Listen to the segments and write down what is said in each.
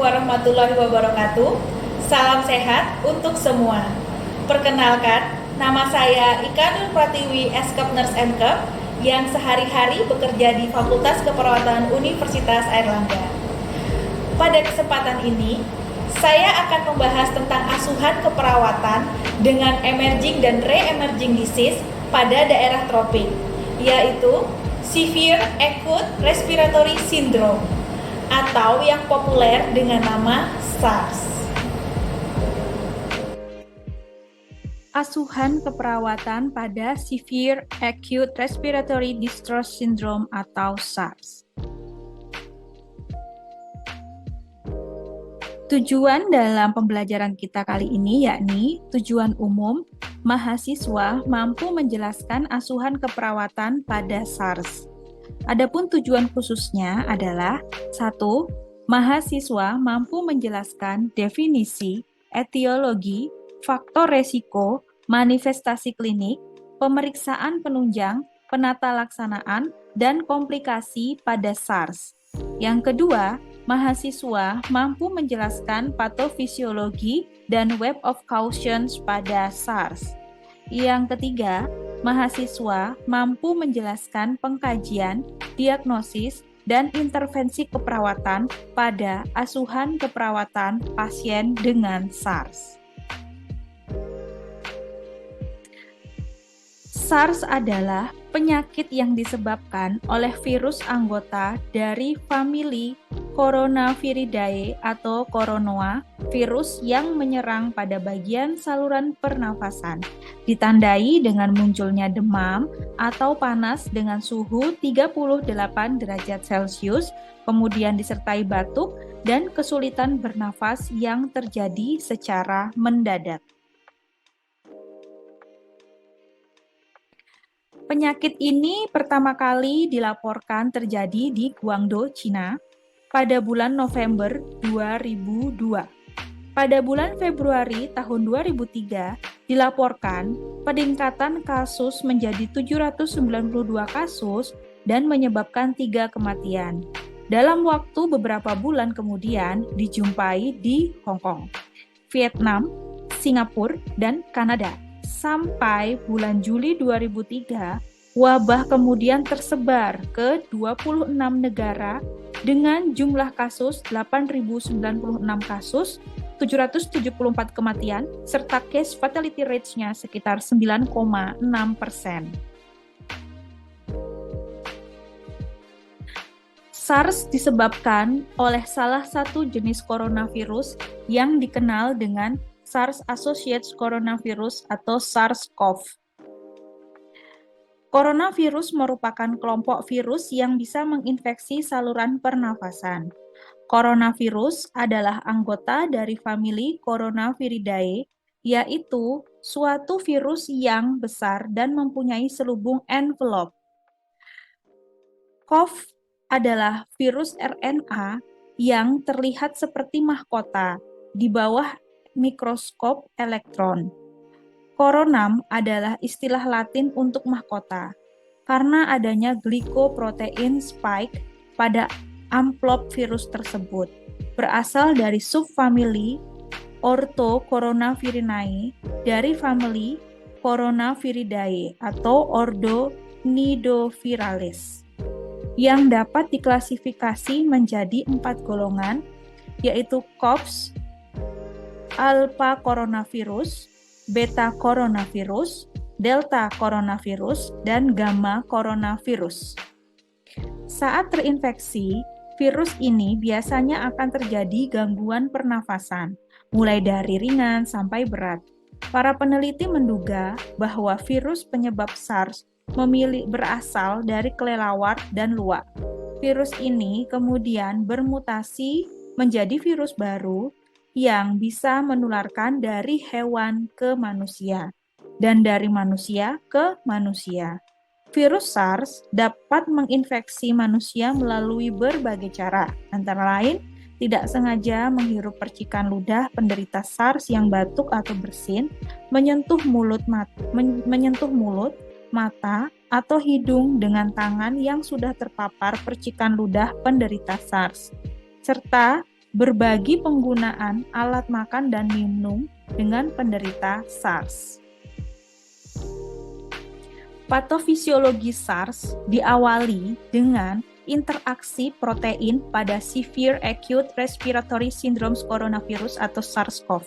warahmatullahi wabarakatuh. Salam sehat untuk semua. Perkenalkan, nama saya Ika Nur Pratiwi, Eskep Nurse MKep, yang sehari-hari bekerja di Fakultas Keperawatan Universitas Airlangga. Pada kesempatan ini, saya akan membahas tentang asuhan keperawatan dengan emerging dan re-emerging disease pada daerah tropik, yaitu Severe Acute Respiratory Syndrome atau yang populer dengan nama SARS. Asuhan keperawatan pada Severe Acute Respiratory Distress Syndrome atau SARS. Tujuan dalam pembelajaran kita kali ini yakni tujuan umum, mahasiswa mampu menjelaskan asuhan keperawatan pada SARS. Adapun tujuan khususnya adalah 1. Mahasiswa mampu menjelaskan definisi, etiologi, faktor resiko, manifestasi klinik, pemeriksaan penunjang, penata laksanaan, dan komplikasi pada SARS. Yang kedua, mahasiswa mampu menjelaskan patofisiologi dan web of cautions pada SARS. Yang ketiga, mahasiswa mampu menjelaskan pengkajian, diagnosis, dan intervensi keperawatan pada asuhan keperawatan pasien dengan SARS. SARS adalah penyakit yang disebabkan oleh virus anggota dari famili Coronaviridae atau Coronoa, virus yang menyerang pada bagian saluran pernafasan, ditandai dengan munculnya demam atau panas dengan suhu 38 derajat Celcius, kemudian disertai batuk dan kesulitan bernafas yang terjadi secara mendadak. Penyakit ini pertama kali dilaporkan terjadi di Guangdong, Cina, pada bulan November 2002. Pada bulan Februari tahun 2003, dilaporkan peningkatan kasus menjadi 792 kasus dan menyebabkan 3 kematian. Dalam waktu beberapa bulan kemudian dijumpai di Hong Kong, Vietnam, Singapura, dan Kanada. Sampai bulan Juli 2003, wabah kemudian tersebar ke 26 negara dengan jumlah kasus 8.096 kasus, 774 kematian, serta case fatality rate-nya sekitar 9,6%. SARS disebabkan oleh salah satu jenis coronavirus yang dikenal dengan SARS-associated coronavirus atau SARS-CoV. Coronavirus merupakan kelompok virus yang bisa menginfeksi saluran pernafasan. Coronavirus adalah anggota dari famili Coronaviridae, yaitu suatu virus yang besar dan mempunyai selubung envelop. CoV adalah virus RNA yang terlihat seperti mahkota di bawah mikroskop elektron. Coronam adalah istilah Latin untuk mahkota, karena adanya glikoprotein spike pada amplop virus tersebut, berasal dari subfamili Orthocoronavirinae dari famili Coronaviridae atau Ordo Nidovirales, yang dapat diklasifikasi menjadi 4 golongan, yaitu CoVS, Alpha coronavirus, Beta coronavirus, Delta coronavirus, dan Gamma coronavirus. Saat terinfeksi, virus ini biasanya akan terjadi gangguan pernafasan, mulai dari ringan sampai berat. Para peneliti menduga bahwa virus penyebab SARS berasal dari kelelawar dan luwak. Virus ini kemudian bermutasi menjadi virus baru yang bisa menularkan dari hewan ke manusia dan dari manusia ke manusia. Virus SARS dapat menginfeksi manusia melalui berbagai cara, antara lain tidak sengaja menghirup percikan ludah penderita SARS yang batuk atau bersin, menyentuh mulut, mata, atau hidung dengan tangan yang sudah terpapar percikan ludah penderita SARS, serta berbagi penggunaan alat makan dan minum dengan penderita SARS. Patofisiologi SARS diawali dengan interaksi protein pada Severe Acute Respiratory Syndrome Coronavirus atau SARS-CoV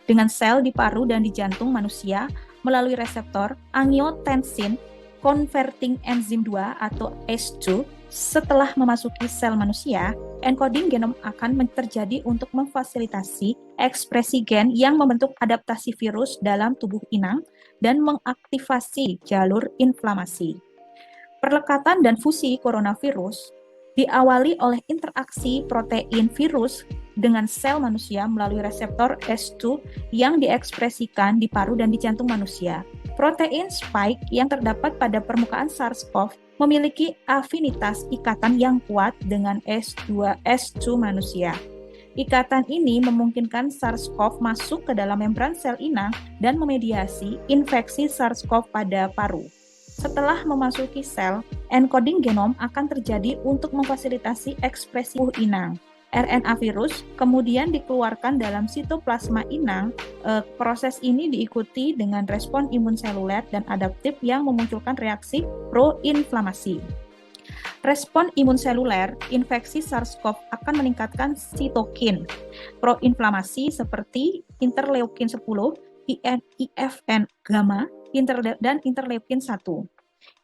dengan sel di paru dan di jantung manusia melalui reseptor angiotensin converting enzyme 2 atau ACE2. Setelah memasuki sel manusia, encoding genom akan terjadi untuk memfasilitasi ekspresi gen yang membentuk adaptasi virus dalam tubuh inang dan mengaktifasi jalur inflamasi. Perlekatan dan fusi coronavirus diawali oleh interaksi protein virus dengan sel manusia melalui reseptor ACE2 yang diekspresikan di paru dan di jantung manusia. Protein spike yang terdapat pada permukaan SARS-CoV memiliki afinitas ikatan yang kuat dengan ACE2 manusia. Ikatan ini memungkinkan SARS-CoV masuk ke dalam membran sel inang dan memediasi infeksi SARS-CoV pada paru. Setelah memasuki sel, encoding genom akan terjadi untuk memfasilitasi ekspresi tubuh inang. RNA virus kemudian dikeluarkan dalam sitoplasma inang. Proses ini diikuti dengan respon imun seluler dan adaptif yang memunculkan reaksi pro-inflamasi. Respon imun seluler infeksi SARS-CoV akan meningkatkan sitokin pro-inflamasi seperti interleukin 10, IFN gamma, dan interleukin 1.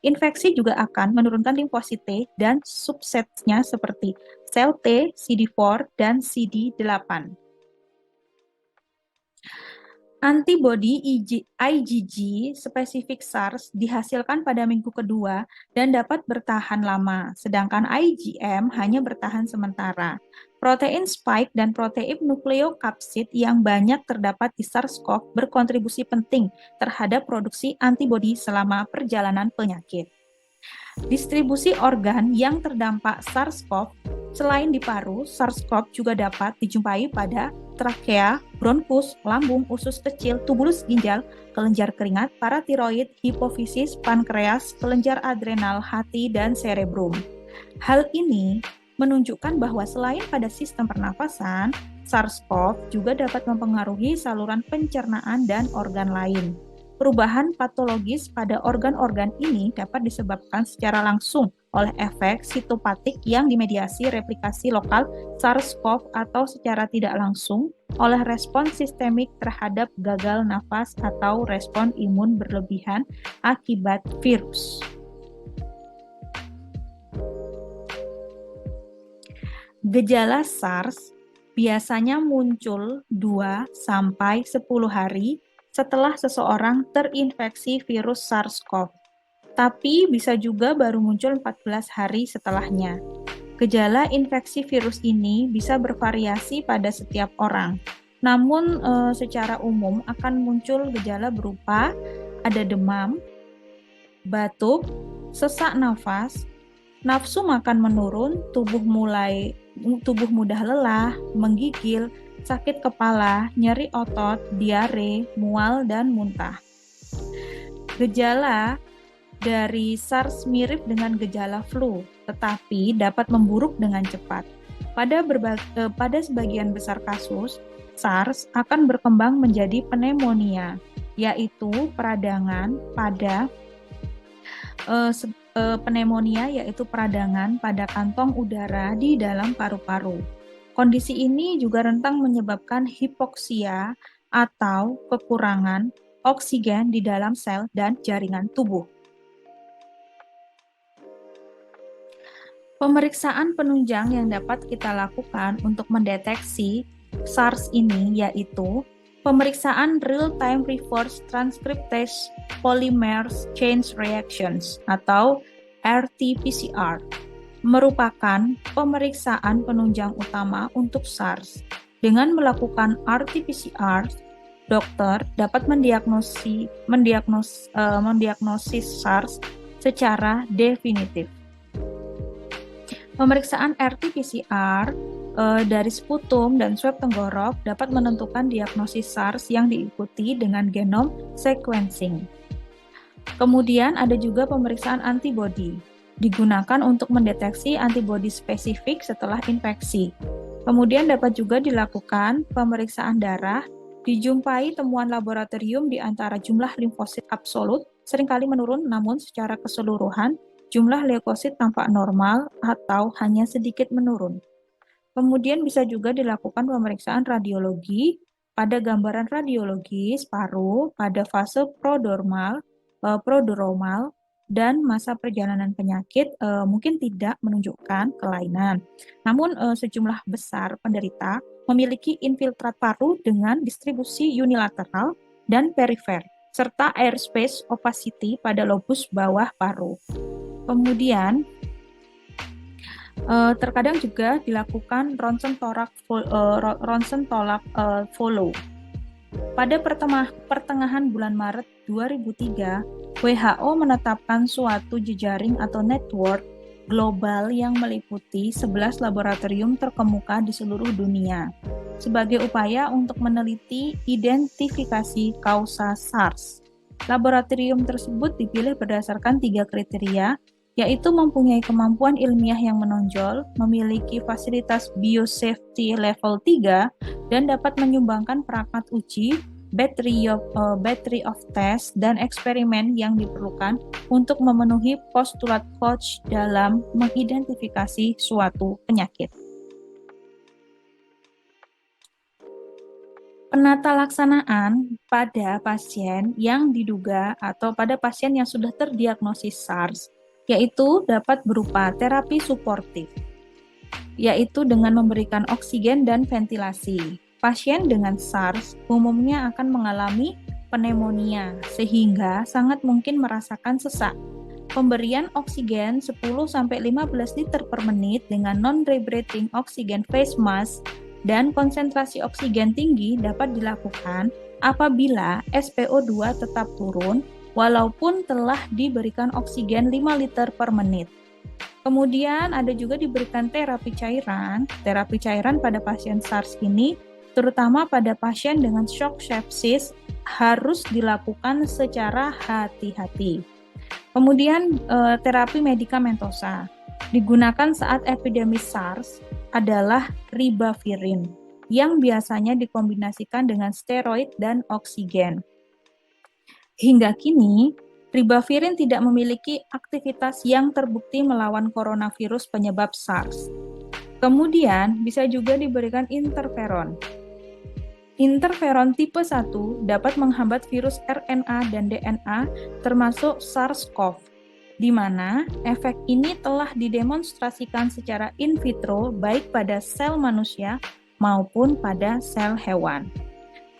Infeksi juga akan menurunkan limfosit T dan subsetnya seperti sel T, CD4, dan CD8. Antibodi IgG spesifik SARS dihasilkan pada minggu kedua dan dapat bertahan lama, sedangkan IgM hanya bertahan sementara. Protein spike dan protein nukleokapsid yang banyak terdapat di SARS-CoV berkontribusi penting terhadap produksi antibodi selama perjalanan penyakit. Distribusi organ yang terdampak SARS-CoV selain di paru, SARS-CoV juga dapat dijumpai pada trakea, bronkus, lambung, usus kecil, tubulus ginjal, kelenjar keringat, paratiroid, hipofisis, pankreas, kelenjar adrenal, hati, dan cerebrum. Hal ini menunjukkan bahwa selain pada sistem pernafasan, SARS-CoV juga dapat mempengaruhi saluran pencernaan dan organ lain. Perubahan patologis pada organ-organ ini dapat disebabkan secara langsung oleh efek sitopatik yang dimediasi replikasi lokal SARS-CoV atau secara tidak langsung oleh respon sistemik terhadap gagal nafas atau respon imun berlebihan akibat virus. Gejala SARS biasanya muncul 2-10 hari setelah seseorang terinfeksi virus SARS-CoV, tapi bisa juga baru muncul 14 hari setelahnya. Gejala infeksi virus ini bisa bervariasi pada setiap orang, namun secara umum akan muncul gejala berupa ada demam, batuk, sesak nafas, nafsu makan menurun, tubuh mudah lelah, menggigil, sakit kepala, nyeri otot, diare, mual, dan muntah. Gejala dari SARS mirip dengan gejala flu, tetapi dapat memburuk dengan cepat. Pada sebagian besar kasus, SARS akan berkembang menjadi pneumonia, yaitu peradangan pada kantong udara di dalam paru-paru. Kondisi ini juga rentan menyebabkan hipoksia atau kekurangan oksigen di dalam sel dan jaringan tubuh. Pemeriksaan penunjang yang dapat kita lakukan untuk mendeteksi SARS ini yaitu pemeriksaan real-time reverse transcriptase polymerase chain reactions atau RT-PCR. Merupakan pemeriksaan penunjang utama untuk SARS. Dengan melakukan RT-PCR, dokter dapat mendiagnosis SARS secara definitif. Pemeriksaan RT-PCR dari sputum dan swab tenggorok dapat menentukan diagnosis SARS yang diikuti dengan genome sequencing. Kemudian ada juga pemeriksaan antibodi, digunakan untuk mendeteksi antibodi spesifik setelah infeksi. Kemudian dapat juga dilakukan pemeriksaan darah, dijumpai temuan laboratorium di antara jumlah limfosit absolut seringkali menurun, namun secara keseluruhan jumlah leukosit tampak normal atau hanya sedikit menurun. Kemudian bisa juga dilakukan pemeriksaan radiologi pada gambaran radiologis paru pada fase prodromal, dan masa perjalanan penyakit mungkin tidak menunjukkan kelainan. Namun sejumlah besar penderita memiliki infiltrat paru dengan distribusi unilateral dan perifer, serta airspace opacity pada lobus bawah paru. Kemudian terkadang juga dilakukan ronsen thorax follow. Pada pertengahan bulan Maret 2003, WHO menetapkan suatu jejaring atau network global yang meliputi 11 laboratorium terkemuka di seluruh dunia sebagai upaya untuk meneliti identifikasi kausa SARS. Laboratorium tersebut dipilih berdasarkan 3 kriteria, yaitu mempunyai kemampuan ilmiah yang menonjol, memiliki fasilitas biosafety level 3, dan dapat menyumbangkan perangkat uji, battery of test, dan eksperimen yang diperlukan untuk memenuhi postulat Koch dalam mengidentifikasi suatu penyakit. Penata laksanaan pada pasien yang diduga atau pada pasien yang sudah terdiagnosis SARS, yaitu dapat berupa terapi suportif, yaitu dengan memberikan oksigen dan ventilasi. Pasien dengan SARS umumnya akan mengalami pneumonia, sehingga sangat mungkin merasakan sesak. Pemberian oksigen 10-15 liter per menit dengan non-rebreathing oxygen face mask dan konsentrasi oksigen tinggi dapat dilakukan apabila SpO2 tetap turun walaupun telah diberikan oksigen 5 liter per menit. Kemudian ada juga diberikan terapi cairan. Terapi cairan pada pasien SARS ini, terutama pada pasien dengan shock sepsis, harus dilakukan secara hati-hati. Kemudian terapi medikamentosa digunakan saat epidemi SARS adalah ribavirin yang biasanya dikombinasikan dengan steroid dan oksigen. Hingga kini, ribavirin tidak memiliki aktivitas yang terbukti melawan coronavirus penyebab SARS. Kemudian bisa juga diberikan interferon. Interferon tipe 1 dapat menghambat virus RNA dan DNA termasuk SARS-CoV, di mana efek ini telah didemonstrasikan secara in vitro baik pada sel manusia maupun pada sel hewan.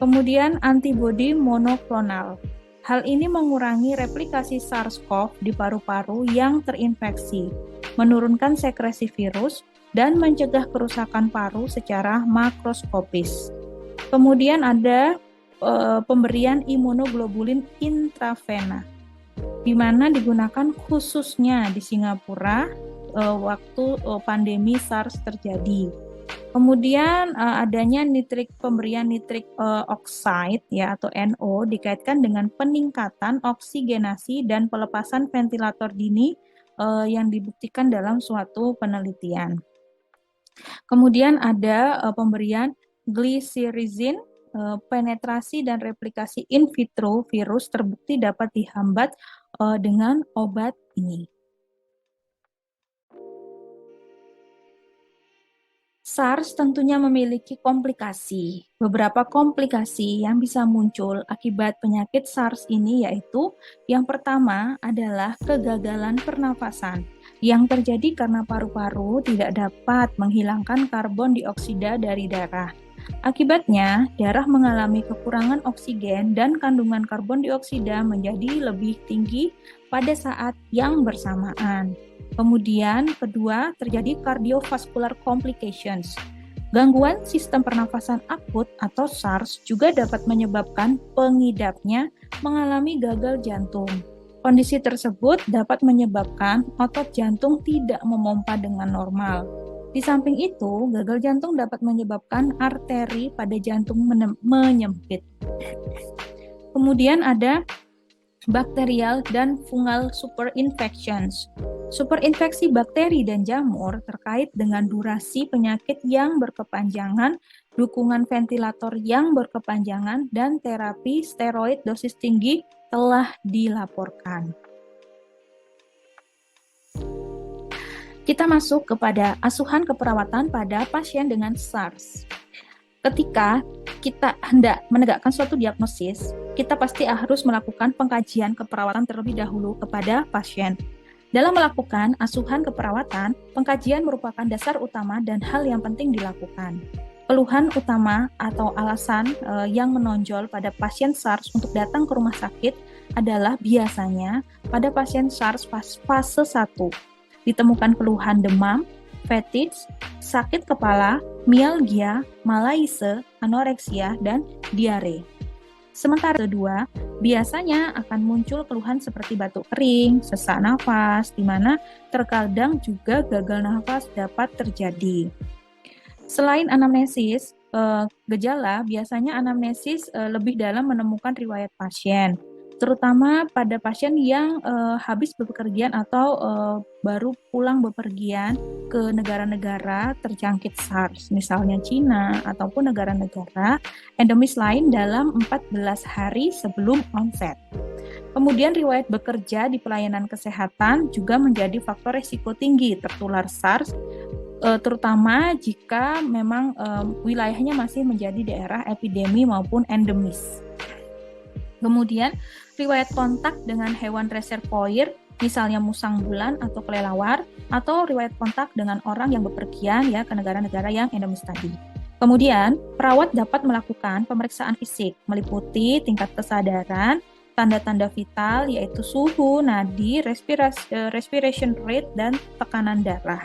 Kemudian antibodi monoklonal. Hal ini mengurangi replikasi SARS-CoV di paru-paru yang terinfeksi, menurunkan sekresi virus, dan mencegah kerusakan paru secara makroskopis. Kemudian ada pemberian imunoglobulin intravena, di mana digunakan khususnya di Singapura waktu pandemi SARS terjadi. Kemudian adanya pemberian nitrik oxide ya atau NO dikaitkan dengan peningkatan oksigenasi dan pelepasan ventilator dini yang dibuktikan dalam suatu penelitian. Kemudian ada pemberian glycyrrhizin. Penetrasi dan replikasi in vitro virus terbukti dapat dihambat dengan obat ini. SARS tentunya memiliki komplikasi. Beberapa komplikasi yang bisa muncul akibat penyakit SARS ini yaitu yang pertama adalah kegagalan pernafasan yang terjadi karena paru-paru tidak dapat menghilangkan karbon dioksida dari darah. Akibatnya, darah mengalami kekurangan oksigen dan kandungan karbon dioksida menjadi lebih tinggi pada saat yang bersamaan. Kemudian, kedua, terjadi cardiovascular complications. Gangguan sistem pernafasan akut atau SARS juga dapat menyebabkan pengidapnya mengalami gagal jantung. Kondisi tersebut dapat menyebabkan otot jantung tidak memompa dengan normal. Di samping itu, gagal jantung dapat menyebabkan arteri pada jantung menyempit. Kemudian ada bakterial dan fungal superinfections. Superinfeksi bakteri dan jamur terkait dengan durasi penyakit yang berkepanjangan, dukungan ventilator yang berkepanjangan, dan terapi steroid dosis tinggi telah dilaporkan. Kita masuk kepada asuhan keperawatan pada pasien dengan SARS. Ketika kita hendak menegakkan suatu diagnosis, kita pasti harus melakukan pengkajian keperawatan terlebih dahulu kepada pasien. Dalam melakukan asuhan keperawatan, pengkajian merupakan dasar utama dan hal yang penting dilakukan. Keluhan utama atau alasan yang menonjol pada pasien SARS untuk datang ke rumah sakit adalah biasanya pada pasien SARS fase 1. Ditemukan keluhan demam, fatigue, sakit kepala, mialgia, malaise, anoreksia, dan diare. Sementara kedua, biasanya akan muncul keluhan seperti batuk kering, sesak nafas, di mana terkadang juga gagal nafas dapat terjadi. Selain anamnesis, gejala biasanya anamnesis lebih dalam menemukan riwayat pasien, terutama pada pasien yang habis bepergian atau baru pulang bepergian ke negara-negara terjangkit SARS, misalnya Cina ataupun negara-negara endemis lain dalam 14 hari sebelum onset. Kemudian riwayat bekerja di pelayanan kesehatan juga menjadi faktor risiko tinggi tertular SARS, terutama jika memang wilayahnya masih menjadi daerah epidemi maupun endemis. Kemudian riwayat kontak dengan hewan reservoir, misalnya musang bulan atau kelelawar, atau riwayat kontak dengan orang yang bepergian ya ke negara-negara yang endemis tadi. Kemudian, perawat dapat melakukan pemeriksaan fisik, meliputi tingkat kesadaran, tanda-tanda vital yaitu suhu, nadi, respiration rate, dan tekanan darah.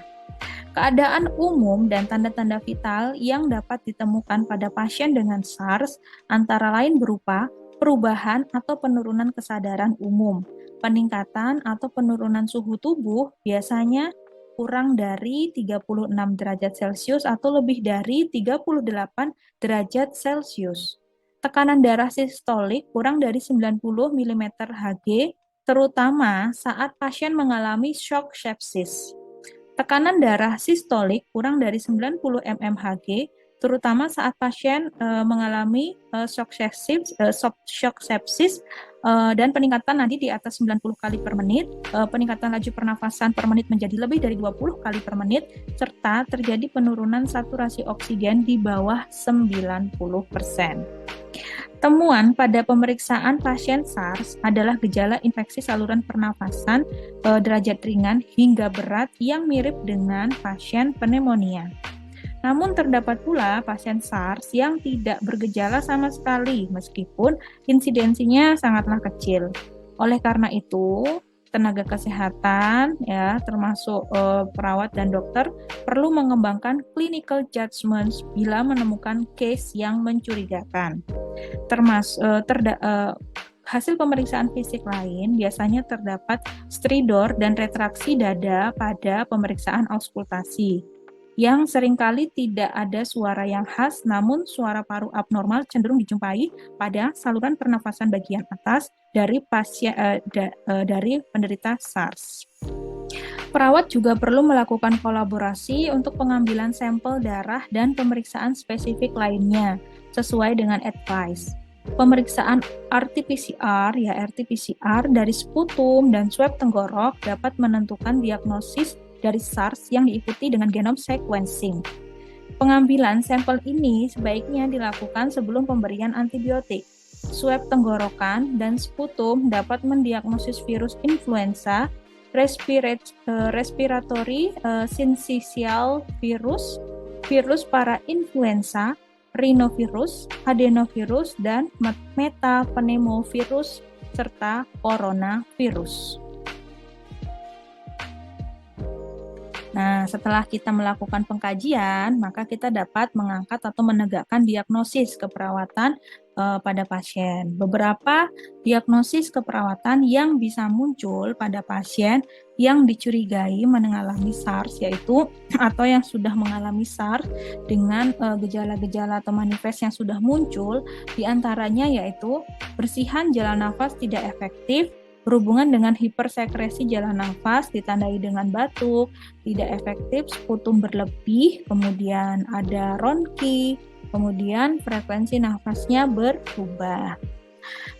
Keadaan umum dan tanda-tanda vital yang dapat ditemukan pada pasien dengan SARS antara lain berupa perubahan atau penurunan kesadaran umum, peningkatan atau penurunan suhu tubuh biasanya kurang dari 36 derajat Celcius atau lebih dari 38 derajat Celcius. Tekanan darah sistolik kurang dari 90 mm Hg, terutama saat pasien mengalami shock sepsis. Tekanan darah sistolik kurang dari 90 mm Hg, terutama saat pasien mengalami shock sepsis dan peningkatan nadi di atas 90 kali per menit, peningkatan laju pernafasan per menit menjadi lebih dari 20 kali per menit, serta terjadi penurunan saturasi oksigen di bawah 90%. Temuan pada pemeriksaan pasien SARS adalah gejala infeksi saluran pernafasan derajat ringan hingga berat yang mirip dengan pasien pneumonia. Namun terdapat pula pasien SARS yang tidak bergejala sama sekali meskipun insidensinya sangatlah kecil. Oleh karena itu, tenaga kesehatan ya termasuk perawat dan dokter perlu mengembangkan clinical judgment bila menemukan case yang mencurigakan. Hasil pemeriksaan fisik lain biasanya terdapat stridor dan retraksi dada pada pemeriksaan auskultasi, yang seringkali tidak ada suara yang khas, namun suara paru abnormal cenderung dijumpai pada saluran pernafasan bagian atas dari dari penderita SARS. Perawat juga perlu melakukan kolaborasi untuk pengambilan sampel darah dan pemeriksaan spesifik lainnya sesuai dengan advice. Pemeriksaan RT-PCR dari sputum dan swab tenggorok dapat menentukan diagnosis dari SARS yang diikuti dengan genome sequencing. Pengambilan sampel ini sebaiknya dilakukan sebelum pemberian antibiotik. Swab tenggorokan dan sputum dapat mendiagnosis virus influenza, respiratory syncytial virus, virus parainfluenza, rhinovirus, adenovirus, dan metapneumovirus, serta coronavirus. Nah, setelah kita melakukan pengkajian, maka kita dapat mengangkat atau menegakkan diagnosis keperawatan pada pasien. Beberapa diagnosis keperawatan yang bisa muncul pada pasien yang dicurigai mengalami SARS, yaitu atau yang sudah mengalami SARS dengan gejala-gejala atau manifest yang sudah muncul, diantaranya yaitu bersihan jalan nafas tidak efektif, berhubungan dengan hipersekresi jalan nafas ditandai dengan batuk, tidak efektif, sputum berlebih, kemudian ada ronki, kemudian frekuensi nafasnya berubah.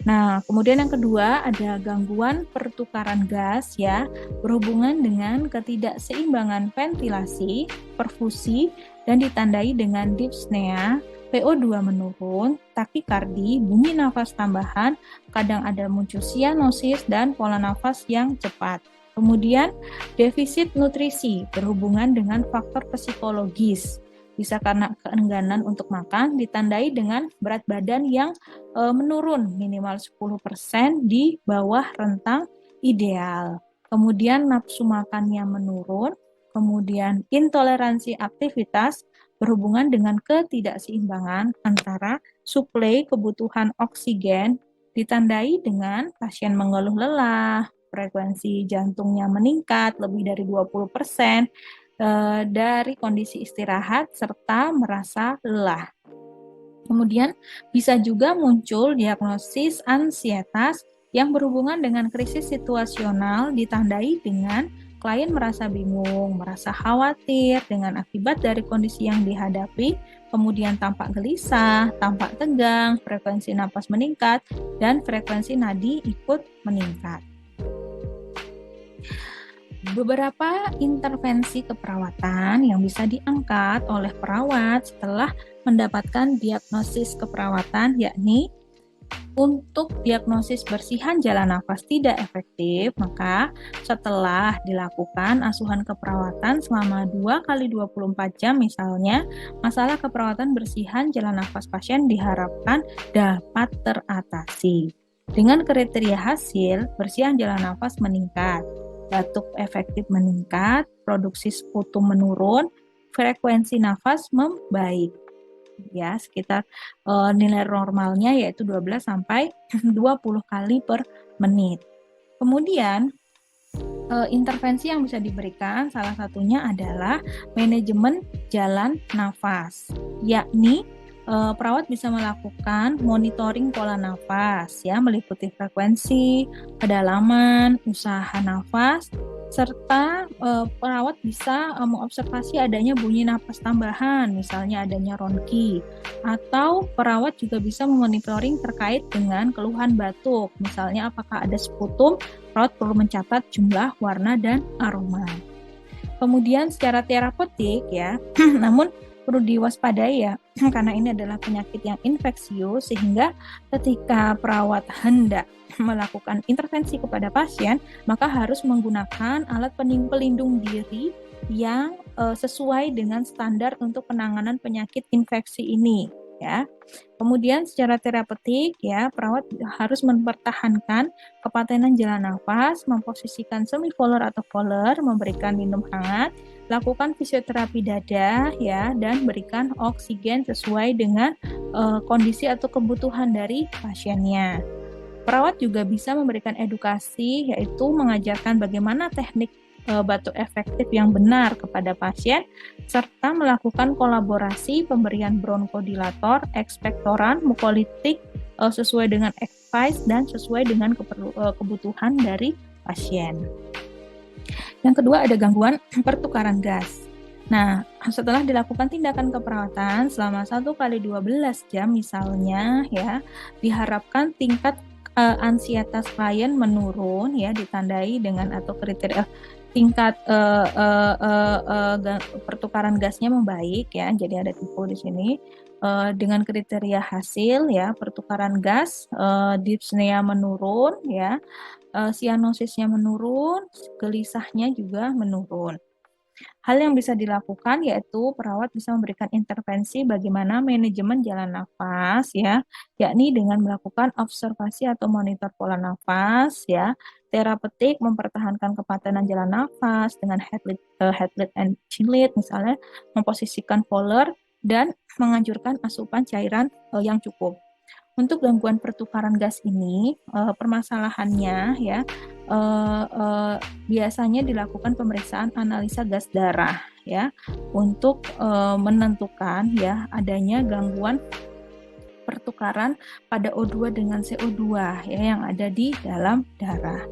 Nah, kemudian yang kedua ada gangguan pertukaran gas ya, berhubungan dengan ketidakseimbangan ventilasi, perfusi, dan ditandai dengan dyspnea, PO2 menurun, takikardi, bunyi nafas tambahan, kadang ada muncul sianosis dan pola nafas yang cepat. Kemudian defisit nutrisi berhubungan dengan faktor psikologis, bisa karena keengganan untuk makan, ditandai dengan berat badan yang menurun minimal 10% di bawah rentang ideal. Kemudian nafsu makannya menurun, kemudian intoleransi aktivitas berhubungan dengan ketidakseimbangan antara suplai kebutuhan oksigen ditandai dengan pasien mengeluh lelah, frekuensi jantungnya meningkat lebih dari 20%, dari kondisi istirahat serta merasa lelah. Kemudian bisa juga muncul diagnosis ansietas yang berhubungan dengan krisis situasional ditandai dengan klien merasa bingung, merasa khawatir dengan akibat dari kondisi yang dihadapi, kemudian tampak gelisah, tampak tegang, frekuensi napas meningkat, dan frekuensi nadi ikut meningkat. Beberapa intervensi keperawatan yang bisa diangkat oleh perawat setelah mendapatkan diagnosis keperawatan, yakni untuk diagnosis bersihan jalan nafas tidak efektif, maka setelah dilakukan asuhan keperawatan selama 2 kali 24 jam misalnya, masalah keperawatan bersihan jalan nafas pasien diharapkan dapat teratasi. Dengan kriteria hasil, bersihan jalan nafas meningkat, batuk efektif meningkat, produksi sputum menurun, frekuensi nafas membaik. Ya, sekitar nilai normalnya yaitu 12 sampai 20 kali per menit. Kemudian intervensi yang bisa diberikan salah satunya adalah manajemen jalan nafas, yakni perawat bisa melakukan monitoring pola nafas ya, meliputi frekuensi, kedalaman, usaha nafas, serta perawat bisa mengobservasi adanya bunyi napas tambahan, misalnya adanya ronki, atau perawat juga bisa memonitoring terkait dengan keluhan batuk, misalnya apakah ada sputum, perawat perlu mencatat jumlah, warna, dan aroma. Kemudian secara terapeutik ya, namun perlu diwaspadai ya, karena ini adalah penyakit yang infeksius, sehingga ketika perawat hendak melakukan intervensi kepada pasien, maka harus menggunakan alat pelindung diri yang sesuai dengan standar untuk penanganan penyakit infeksi ini ya. Kemudian secara terapeutik ya, perawat harus mempertahankan kepatenan jalan nafas, memposisikan semivolar atau volar, memberikan minum hangat, lakukan fisioterapi dada ya, dan berikan oksigen sesuai dengan kondisi atau kebutuhan dari pasiennya. Perawat juga bisa memberikan edukasi, yaitu mengajarkan bagaimana teknik batuk efektif yang benar kepada pasien, serta melakukan kolaborasi pemberian bronkodilator, ekspektoran, mukolitik sesuai dengan advice dan sesuai dengan kebutuhan dari pasien. Yang kedua ada gangguan pertukaran gas. Nah, setelah dilakukan tindakan keperawatan selama 1 kali 12 jam misalnya ya, diharapkan tingkat ansietas klien menurun ya, ditandai dengan atau kriteria tingkat pertukaran gasnya membaik ya. Jadi ada tipe di sini dengan kriteria hasil ya, pertukaran gas, dyspnea menurun ya, sianosisnya menurun, gelisahnya juga menurun. Hal yang bisa dilakukan yaitu perawat bisa memberikan intervensi bagaimana manajemen jalan nafas ya, yakni dengan melakukan observasi atau monitor pola nafas ya, terapeutik mempertahankan kepatenan jalan nafas dengan head lead and chin lead, misalnya memposisikan polar dan menganjurkan asupan cairan yang cukup. Untuk gangguan pertukaran gas ini, permasalahannya ya biasanya dilakukan pemeriksaan analisa gas darah ya untuk menentukan ya adanya gangguan pertukaran pada O2 dengan CO2 ya yang ada di dalam darah.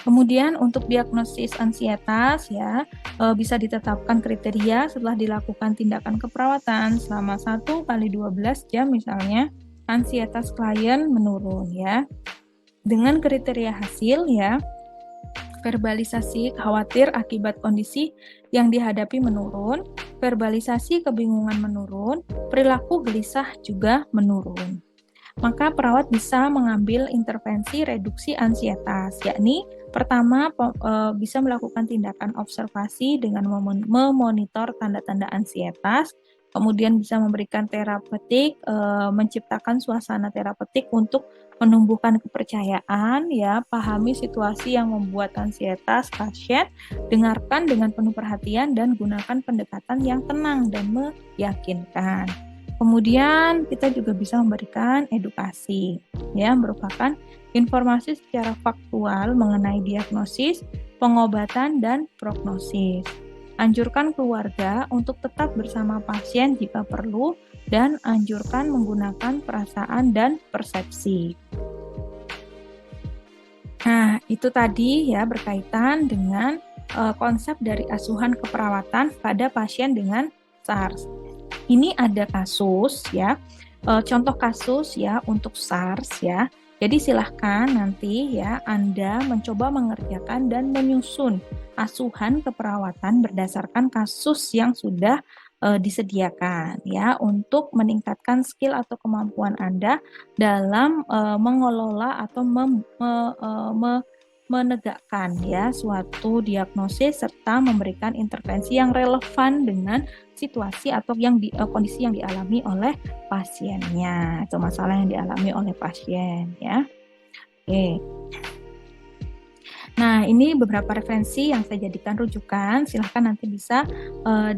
Kemudian untuk diagnosis ansietas ya bisa ditetapkan kriteria setelah dilakukan tindakan keperawatan selama 1 kali 12 jam misalnya ansietas klien menurun ya. Dengan kriteria hasil ya verbalisasi khawatir akibat kondisi yang dihadapi menurun, verbalisasi kebingungan menurun, perilaku gelisah juga menurun. Maka perawat bisa mengambil intervensi reduksi ansietas, yakni pertama bisa melakukan tindakan observasi dengan memonitor tanda-tanda ansietas, kemudian bisa memberikan terapeutik, menciptakan suasana terapeutik untuk menumbuhkan kepercayaan, ya, pahami situasi yang membuat ansietas pasien, dengarkan dengan penuh perhatian dan gunakan pendekatan yang tenang dan meyakinkan. Kemudian kita juga bisa memberikan edukasi, ya, merupakan informasi secara faktual mengenai diagnosis, pengobatan, dan prognosis. Anjurkan keluarga untuk tetap bersama pasien jika perlu dan anjurkan menggunakan perasaan dan persepsi. Nah, itu tadi ya berkaitan dengan konsep dari asuhan keperawatan pada pasien dengan SARS. Ini ada kasus ya, contoh kasus ya untuk SARS ya. Jadi silahkan nanti ya Anda mencoba mengerjakan dan menyusun asuhan keperawatan berdasarkan kasus yang sudah disediakan ya untuk meningkatkan skill atau kemampuan Anda dalam mengelola atau menegakkan ya suatu diagnosis serta memberikan intervensi yang relevan dengan situasi atau kondisi yang dialami oleh pasiennya atau masalah yang dialami oleh pasien ya. Oke. Nah, ini beberapa referensi yang saya jadikan rujukan. Silahkan nanti bisa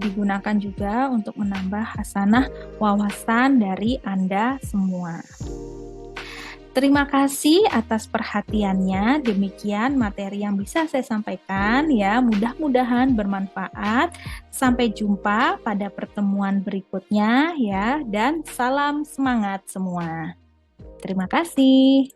digunakan juga untuk menambah hasanah wawasan dari Anda semua. Terima kasih atas perhatiannya. Demikian materi yang bisa saya sampaikan ya. Mudah-mudahan bermanfaat. Sampai jumpa pada pertemuan berikutnya ya dan salam semangat semua. Terima kasih.